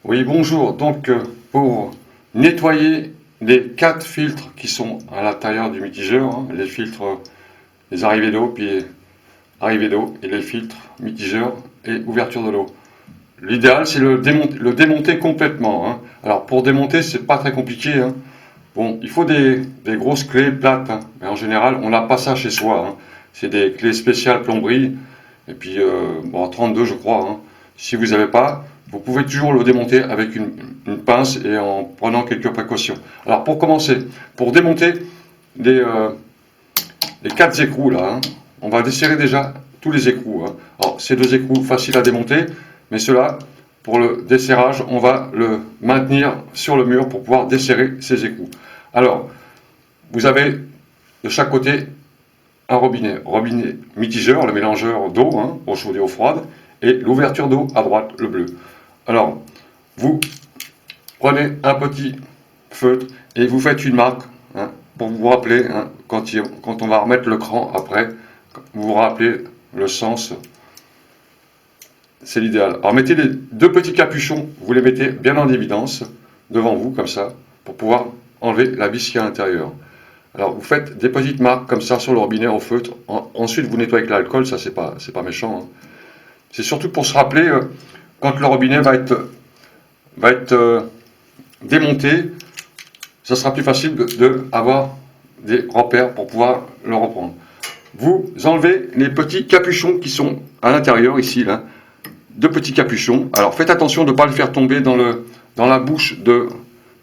Oui, bonjour. Donc, pour nettoyer les 4 filtres qui sont à l'intérieur du mitigeur, hein, les filtres, les arrivées d'eau, puis arrivées d'eau, et les filtres mitigeur et ouverture de l'eau. L'idéal, c'est le démonter complètement, hein. Alors, pour démonter, c'est pas très compliqué, hein. Bon, il faut des grosses clés plates, hein. Mais en général, on n'a pas ça chez soi, hein. C'est des clés spéciales plomberie, et puis, bon, 32, je crois, hein. Si vous n'avez pas, vous pouvez toujours le démonter avec une pince et en prenant quelques précautions. Alors, pour commencer, pour démonter les, euh, les 4 écrous, là, hein, on va desserrer déjà tous les écrous, hein. Alors, ces 2 écrous, faciles à démonter, mais ceux-là, pour le desserrage, on va le maintenir sur le mur pour pouvoir desserrer ces écrous. Alors, vous avez de chaque côté un robinet mitigeur, le mélangeur d'eau, hein, eau chaude et eau froide, et l'ouverture d'eau à droite, le bleu. Alors, vous prenez un petit feutre et vous faites une marque, hein, pour vous rappeler, hein, quand on va remettre le cran après, vous vous rappelez le sens, c'est l'idéal. Alors mettez les 2 petits capuchons, vous les mettez bien en évidence devant vous, comme ça, pour pouvoir enlever la vis qui est à l'intérieur. Alors vous faites des petites marques comme ça sur le robinet au feutre. Ensuite vous nettoyez avec l'alcool, ça c'est pas méchant, hein. C'est surtout pour se rappeler, quand le robinet va être démonté, ça sera plus facile d'avoir des repères pour pouvoir le reprendre. Vous enlevez les petits capuchons qui sont à l'intérieur ici, là. 2 petits capuchons. Alors faites attention de ne pas le faire tomber dans la bouche de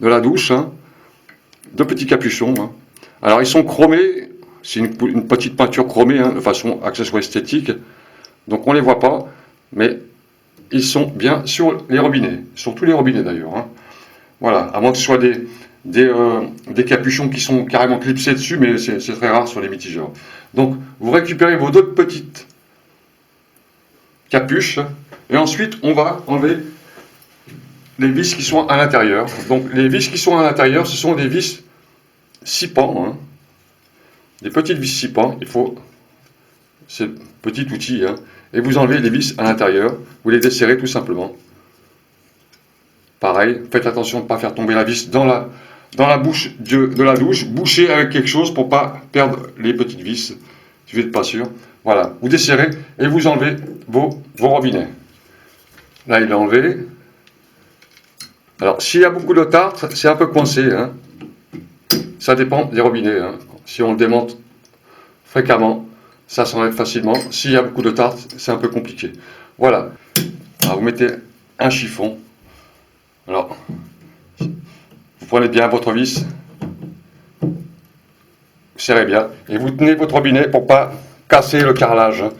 la douche, hein. 2 petits capuchons, hein. Alors ils sont chromés, c'est une petite peinture chromée, hein, de façon accessoire esthétique. Donc on ne les voit pas, mais ils sont bien sur les robinets, sur tous les robinets d'ailleurs, hein. Voilà, à moins que ce soit des capuchons qui sont carrément clipsés dessus, mais c'est très rare sur les mitigeurs. Donc vous récupérez vos 2 petites capuches, et ensuite on va enlever les vis qui sont à l'intérieur. Donc les vis qui sont à l'intérieur, ce sont des vis 6 pans, hein. Des petites vis 6 pans, il faut ce petit outil, hein, et vous enlevez les vis à l'intérieur, vous les desserrez tout simplement. Pareil, faites attention de ne pas faire tomber la vis dans la bouche de la douche, bouchez avec quelque chose pour ne pas perdre les petites vis, si vous n'êtes pas sûr. Voilà, vous desserrez et vous enlevez vos robinets. Là, il est enlevé. Alors, s'il y a beaucoup de tartre, c'est un peu coincé, hein. Ça dépend des robinets, hein. Si on le démonte fréquemment, ça s'enlève facilement. S'il y a beaucoup de tartre, c'est un peu compliqué. Voilà. Alors, vous mettez un chiffon. Alors, vous prenez bien votre vis, vous serrez bien, et vous tenez votre robinet pour ne pas casser le carrelage, hein,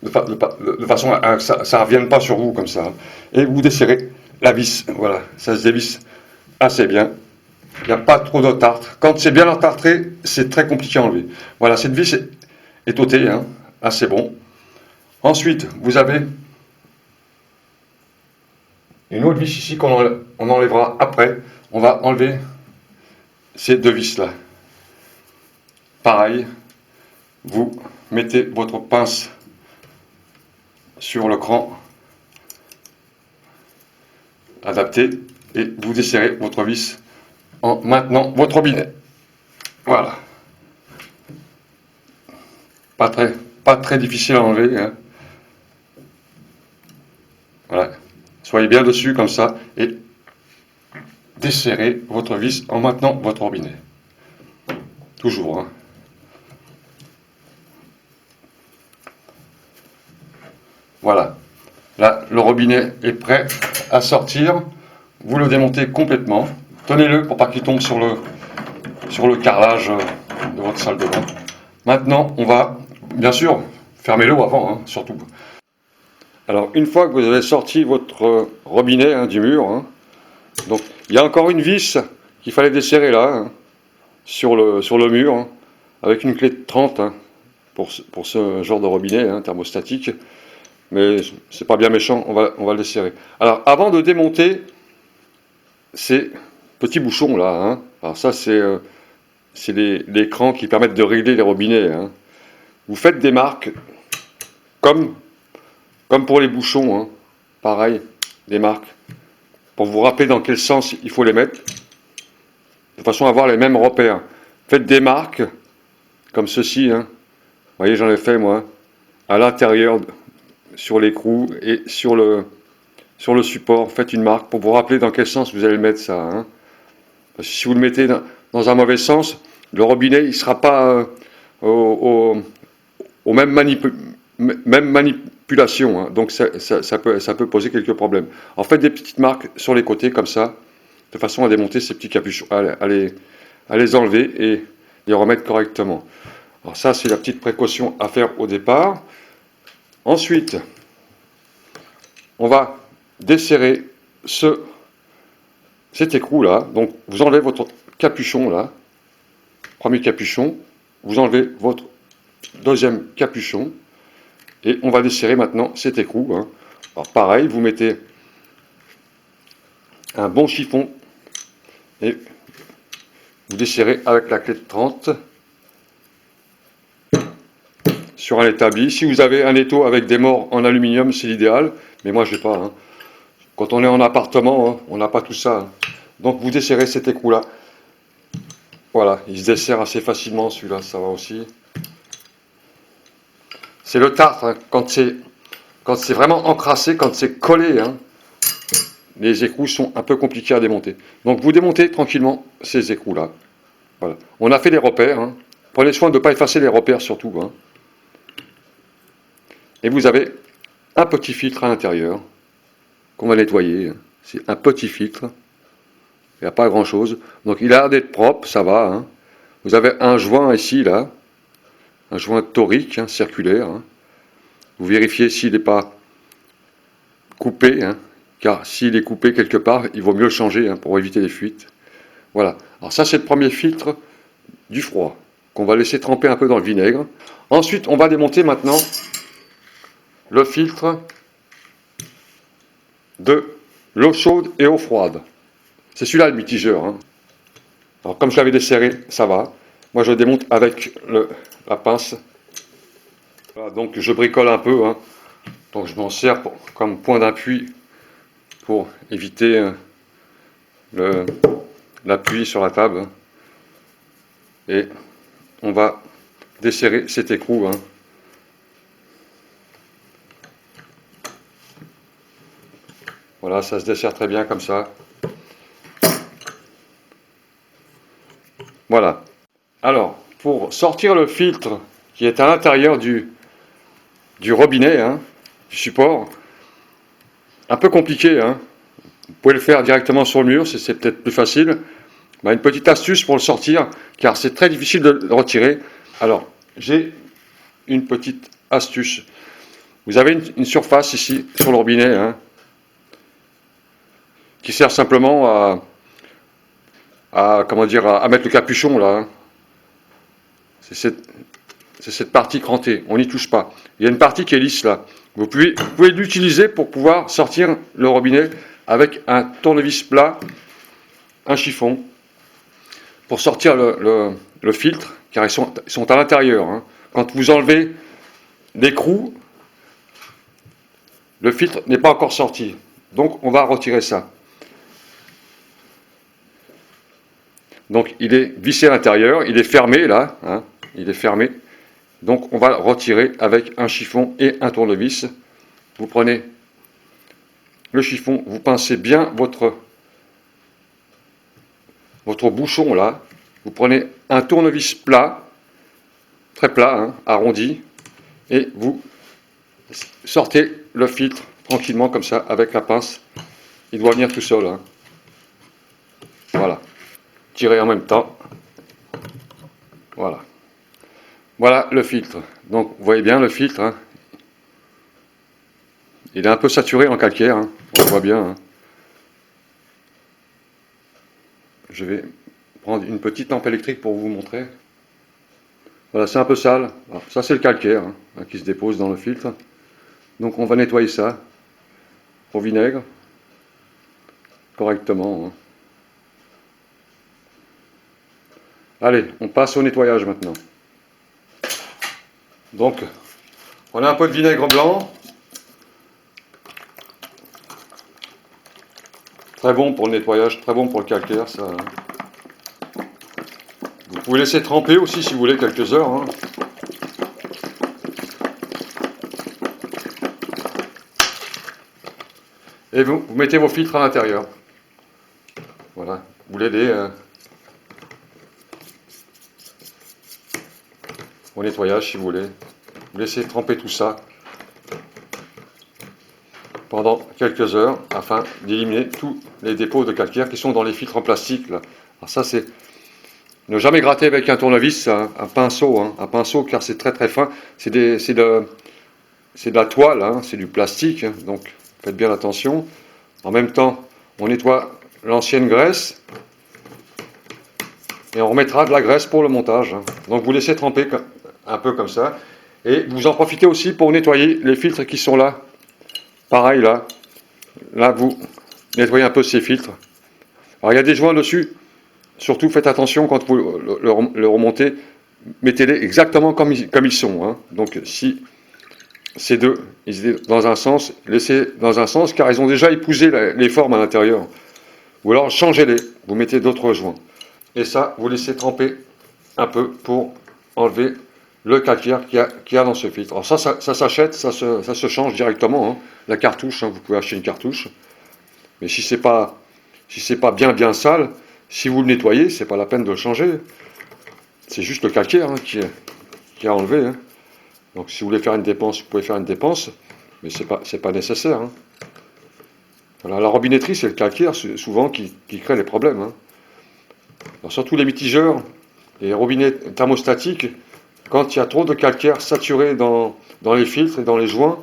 de façon à que ça ne revienne pas sur vous comme ça. Et vous desserrez la vis, voilà, ça se dévisse assez bien. Il n'y a pas trop de tartre. Quand c'est bien entartré, c'est très compliqué à enlever. Voilà, cette vis est ôtée, hein, assez bon. Ensuite, vous avez une autre vis ici qu'on enlèvera après. On va enlever ces 2 vis-là. Pareil, vous mettez votre pince sur le cran adapté et vous desserrez votre vis en maintenant votre robinet. Voilà. Pas très difficile à enlever, hein. Voilà. Soyez bien dessus comme ça et desserrez votre vis en maintenant votre robinet. Toujours, hein. Voilà. Là, le robinet est prêt à sortir. Vous le démontez complètement. Tenez-le pour pas qu'il tombe sur le carrelage de votre salle de bain. Maintenant, on va, bien sûr, fermez-le avant, hein, surtout. Alors, une fois que vous avez sorti votre robinet, hein, du mur, hein, donc il y a encore une vis qu'il fallait desserrer là, hein, sur le mur, hein, avec une clé de 30, hein, pour ce genre de robinet, hein, thermostatique. Mais c'est pas bien méchant, on va le desserrer. Alors, avant de démonter ces petits bouchons là, hein, alors ça c'est les crans qui permettent de régler les robinets, hein. Vous faites des marques comme pour les bouchons, hein, pareil, des marques pour vous rappeler dans quel sens il faut les mettre, de façon à avoir les mêmes repères. Faites des marques, comme ceci, hein. Vous voyez, j'en ai fait moi, à l'intérieur, sur l'écrou et sur le support. Faites une marque pour vous rappeler dans quel sens vous allez le mettre ça, hein. Parce que si vous le mettez dans un mauvais sens, le robinet il ne sera pas au même, même manipulation, hein. Donc ça peut poser quelques problèmes. En fait, des petites marques sur les côtés comme ça, de façon à démonter ces petits capuchons, à les enlever et les remettre correctement. Alors ça, c'est la petite précaution à faire au départ. Ensuite, on va desserrer cet écrou là. Donc vous enlevez votre capuchon là, premier capuchon, vous enlevez votre deuxième capuchon et on va desserrer maintenant cet écrou, hein. Alors pareil, vous mettez un bon chiffon et vous desserrez avec la clé de 30 sur un établi. Si vous avez un étau avec des morts en aluminium, c'est l'idéal, mais moi je n'ai pas, hein. Quand on est en appartement, hein, on n'a pas tout ça, hein. Donc vous desserrez cet écrou là. Voilà, il se dessert assez facilement celui-là, ça va aussi. C'est le tartre, hein. Quand c'est vraiment encrassé, quand c'est collé, hein, les écrous sont un peu compliqués à démonter. Donc vous démontez tranquillement ces écrous-là. Voilà. On a fait les repères, hein. Prenez soin de ne pas effacer les repères surtout, hein. Et vous avez un petit filtre à l'intérieur qu'on va nettoyer. C'est un petit filtre. Il n'y a pas grand-chose. Donc il a l'air d'être propre, ça va, hein. Vous avez un joint ici, là. Un joint torique, hein, circulaire, hein. Vous vérifiez s'il n'est pas coupé, hein, car s'il est coupé quelque part, il vaut mieux le changer, hein, pour éviter les fuites. Voilà. Alors ça, c'est le premier filtre du froid, qu'on va laisser tremper un peu dans le vinaigre. Ensuite, on va démonter maintenant le filtre de l'eau chaude et eau froide. C'est celui-là le mitigeur, hein. Alors comme je l'avais desserré, ça va. Moi, je le démonte avec la pince. Voilà, donc je bricole un peu, hein. Donc je m'en sers comme point d'appui pour éviter l'appui sur la table, hein. Et on va desserrer cet écrou, hein. Voilà, ça se dessert très bien comme ça. Voilà. Alors, pour sortir le filtre qui est à l'intérieur du robinet, hein, du support, un peu compliqué, hein. Vous pouvez le faire directement sur le mur, c'est peut-être plus facile. Bah, une petite astuce pour le sortir, car c'est très difficile de le retirer. Alors, j'ai une petite astuce. Vous avez une surface ici, sur le robinet, hein, qui sert simplement comment dire, à mettre le capuchon, là, hein. C'est cette partie crantée, on n'y touche pas. Il y a une partie qui est lisse, là. Vous pouvez l'utiliser pour pouvoir sortir le robinet avec un tournevis plat, un chiffon, pour sortir le filtre, car ils sont à l'intérieur, hein. Quand vous enlevez l'écrou, le filtre n'est pas encore sorti. Donc on va retirer ça. Donc il est vissé à l'intérieur, il est fermé là, hein, il est fermé. Donc on va le retirer avec un chiffon et un tournevis. Vous prenez le chiffon, vous pincez bien votre bouchon là. Vous prenez un tournevis plat, très plat, hein, arrondi, et vous sortez le filtre tranquillement comme ça avec la pince. Il doit venir tout seul, hein. Voilà. Tirez en même temps. Voilà. Voilà le filtre. Donc vous voyez bien le filtre, hein. Il est un peu saturé en calcaire, hein. On le voit bien, hein. Je vais prendre une petite lampe électrique pour vous montrer. Voilà, c'est un peu sale. Alors, ça c'est le calcaire, hein, qui se dépose dans le filtre. Donc on va nettoyer ça au vinaigre correctement, hein. Allez, on passe au nettoyage maintenant. Donc, on a un peu de vinaigre blanc. Très bon pour le nettoyage, très bon pour le calcaire. Ça. Vous pouvez laisser tremper aussi si vous voulez quelques heures. Hein. Et vous mettez vos filtres à l'intérieur. Voilà, vous l'aidez au nettoyage si vous voulez. Vous laissez tremper tout ça pendant quelques heures afin d'éliminer tous les dépôts de calcaire qui sont dans les filtres en plastique. Là. Alors ça c'est ne jamais gratter avec un tournevis, un pinceau, hein, un pinceau car c'est très très fin. C'est de la toile, hein, c'est du plastique, hein, donc faites bien attention. En même temps, on nettoie l'ancienne graisse et on remettra de la graisse pour le montage. Hein. Donc vous laissez tremper un peu comme ça et vous en profitez aussi pour nettoyer les filtres qui sont là. Pareil là vous nettoyez un peu ces filtres. Alors il y a des joints dessus, surtout faites attention quand vous le remontez, mettez-les exactement comme ils sont. Hein. Donc si ces deux, ils étaient dans un sens, laissez dans un sens car ils ont déjà épousé les formes à l'intérieur. Ou alors changez-les, vous mettez d'autres joints. Et ça, vous laissez tremper un peu pour enlever le calcaire qu'il y a dans ce filtre. Alors ça s'achète, ça se change directement. Hein. La cartouche, hein, vous pouvez acheter une cartouche. Mais si c'est pas bien sale, si vous le nettoyez, c'est pas la peine de le changer. C'est juste le calcaire hein, qui est à enlever. Hein. Donc si vous voulez faire une dépense, vous pouvez faire une dépense, mais c'est pas nécessaire. Hein. Voilà, la robinetterie, c'est le calcaire souvent qui crée les problèmes. Hein. Alors, surtout les mitigeurs, les robinets thermostatiques, quand il y a trop de calcaire saturé dans les filtres et dans les joints,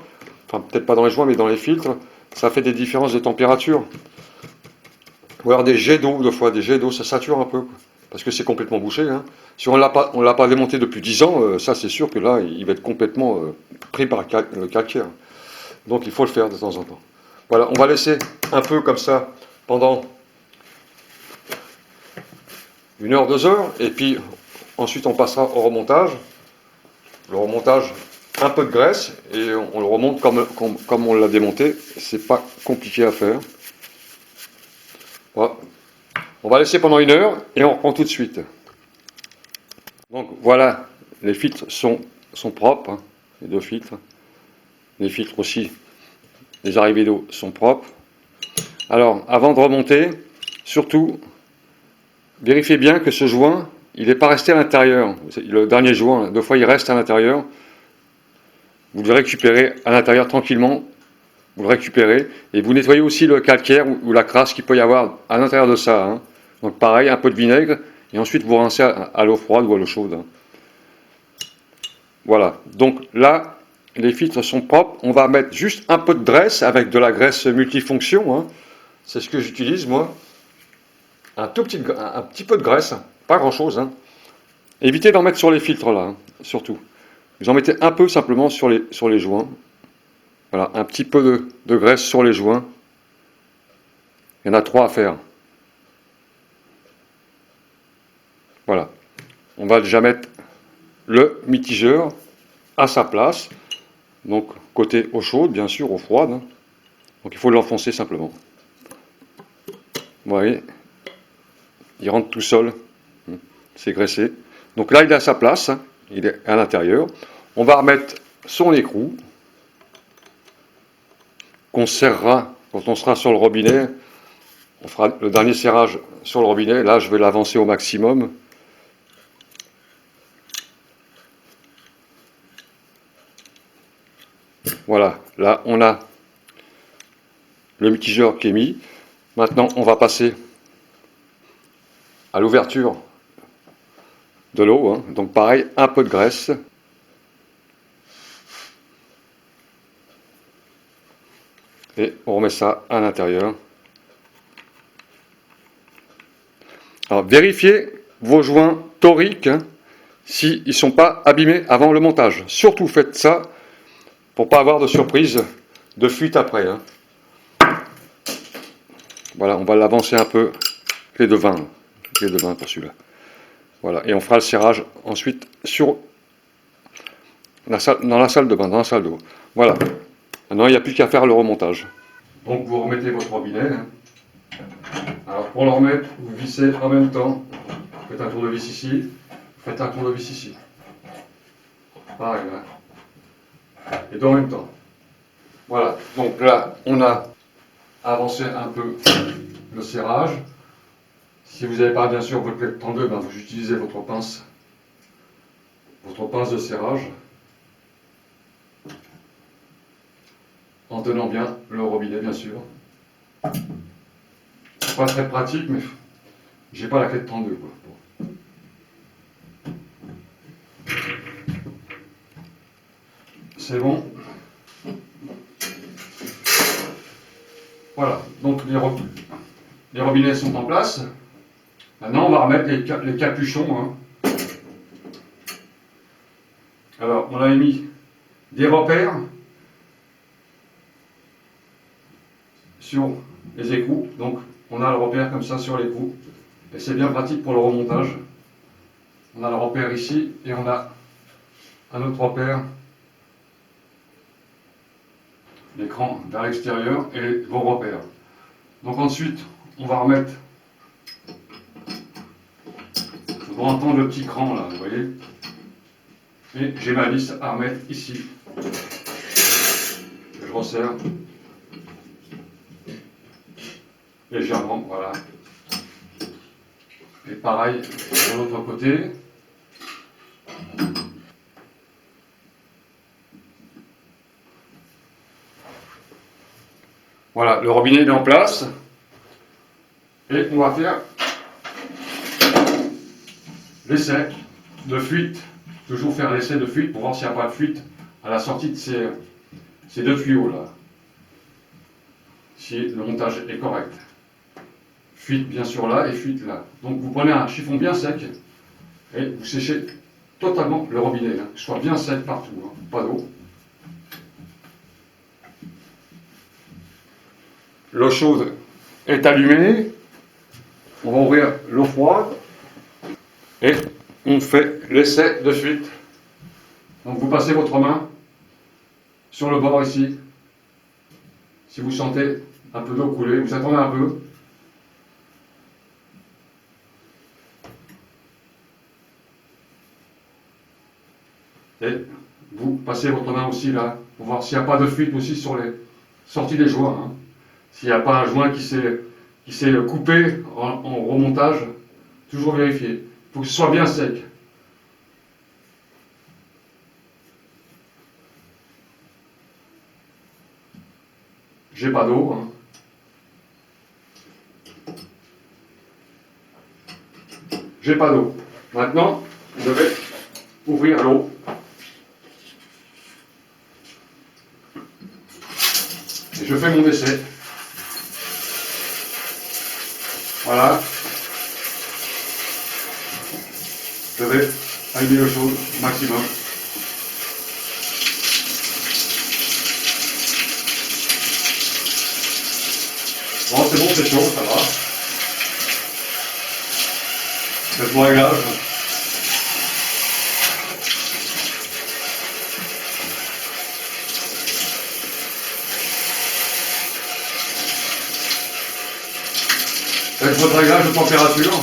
enfin peut-être pas dans les joints mais dans les filtres, ça fait des différences de température. Ou alors des jets d'eau, des jets d'eau, ça sature un peu, parce que c'est complètement bouché. Hein. Si on ne l'a pas démonté depuis 10 ans, ça c'est sûr que là, il va être complètement pris par le calcaire. Donc il faut le faire de temps en temps. Voilà, on va laisser un peu comme ça pendant 1 heure, 2 heures, et puis ensuite on passera au remontage. Le remontage, un peu de graisse, et on le remonte comme on l'a démonté. C'est pas compliqué à faire. Voilà. On va laisser pendant 1 heure et on reprend tout de suite. Donc voilà, les filtres sont propres, hein, les deux filtres. Les filtres aussi, les arrivées d'eau sont propres. Alors, avant de remonter, surtout, vérifiez bien que ce joint, il n'est pas resté à l'intérieur. Le dernier joint, 2 fois, il reste à l'intérieur. Vous le récupérez à l'intérieur tranquillement. Vous le récupérez et vous nettoyez aussi le calcaire ou la crasse qu'il peut y avoir à l'intérieur de ça. Hein. Donc pareil, un peu de vinaigre et ensuite vous rincez à l'eau froide ou à l'eau chaude. Hein. Voilà, donc là, les filtres sont propres. On va mettre juste un peu de graisse avec de la graisse multifonction. Hein. C'est ce que j'utilise moi. Un petit peu de graisse, pas grand chose. Hein. Évitez d'en mettre sur les filtres là, hein, surtout. Vous en mettez un peu simplement sur les joints. Voilà, un petit peu de graisse sur les joints. Il y en a 3 à faire. Voilà. On va déjà mettre le mitigeur à sa place. Donc, côté eau chaude, bien sûr, eau froide. Donc, il faut l'enfoncer simplement. Vous voyez, il rentre tout seul. C'est graissé. Donc là, il est à sa place. Il est à l'intérieur. On va remettre son écrou qu'on serrera quand on sera sur le robinet. On fera le dernier serrage sur le robinet. Là, je vais l'avancer au maximum. Voilà, là, on a le mitigeur qui est mis. Maintenant, on va passer à l'ouverture de l'eau. Hein. Donc, pareil, un peu de graisse. Et on remet ça à l'intérieur. Alors, vérifiez vos joints toriques hein, s'ils ne sont pas abîmés avant le montage. Surtout faites ça pour ne pas avoir de surprise de fuite après. Hein. Voilà, on va l'avancer un peu, clé de 20 pour celui-là. Voilà, et on fera le serrage ensuite sur dans la salle de bain, dans la salle d'eau. Voilà, maintenant il n'y a plus qu'à faire le remontage. Donc vous remettez votre robinet. Hein. Alors pour le remettre, vous vissez en même temps. Faites un tour de vis ici, faites un tour de vis ici. Pareil, hein. Et deux en même temps. Voilà, donc là, on a avancé un peu le serrage. Si vous n'avez pas bien sûr votre clé de tendeux, ben vous utilisez votre pince de serrage, en tenant bien le robinet bien sûr. C'est pas très pratique, mais j'ai pas la clé de tendeux quoi. C'est bon. Voilà, donc les robinets sont en place. Maintenant, on va remettre les capuchons. Hein. Alors, on a mis des repères sur les écrous. Donc, on a le repère comme ça sur l'écrou. Et c'est bien pratique pour le remontage. On a le repère ici et on a un autre repère, l'écran vers l'extérieur et vos repères. Donc ensuite, on va remettre, je vous entendre le petit cran là, vous voyez. Et j'ai ma vis à remettre ici. Je resserre légèrement, voilà. Et pareil de l'autre côté. Voilà, le robinet est en place. Et on va faire l'essai de fuite. Toujours faire l'essai de fuite pour voir s'il n'y a pas de fuite à la sortie de ces deux tuyaux là. Si le montage est correct. Fuite bien sûr là et fuite là. Donc vous prenez un chiffon bien sec et vous séchez totalement le robinet. Hein, que ce soit bien sec partout, hein, pas d'eau. L'eau chaude est allumée. On va ouvrir l'eau froide et on fait l'essai de fuite. Donc vous passez votre main sur le bord ici. Si vous sentez un peu d'eau couler, vous attendez un peu. Et vous passez votre main aussi là, pour voir s'il n'y a pas de fuite aussi sur les sorties des joints. Hein. S'il n'y a pas un joint qui s'est coupé en remontage, toujours vérifier. Il faut que ce soit bien sec. J'ai pas d'eau. Hein. J'ai pas d'eau. Maintenant, je vais ouvrir l'eau. Et je fais mon essai. Voilà. Je vais allumer l'eau chaude au maximum. Bon, c'est bon, c'est chaud, ça va. Faites mon réglage. Faites votre réglage de température.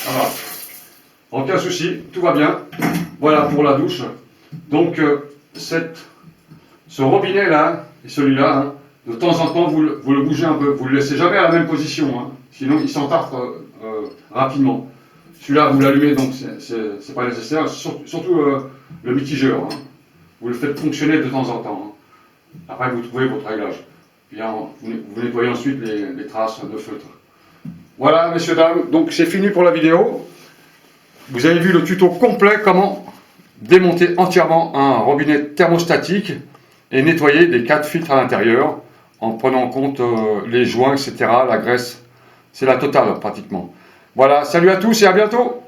Voilà. Aucun souci, tout va bien. Voilà pour la douche. Donc, ce robinet là, et celui-là, hein, de temps en temps, vous le bougez un peu. Vous ne le laissez jamais à la même position, hein, sinon il s'entartre rapidement. Celui-là, vous l'allumez, donc c'est pas nécessaire. Surtout le mitigeur. Hein. Vous le faites fonctionner de temps en temps. Hein. Après, vous trouvez votre réglage. Bien, vous nettoyez ensuite les traces de feutre. Voilà, messieurs, dames, donc c'est fini pour la vidéo. Vous avez vu le tuto complet, comment démonter entièrement un robinet thermostatique et nettoyer les 4 filtres à l'intérieur en prenant en compte les joints, etc., la graisse. C'est la totale pratiquement. Voilà, salut à tous et à bientôt!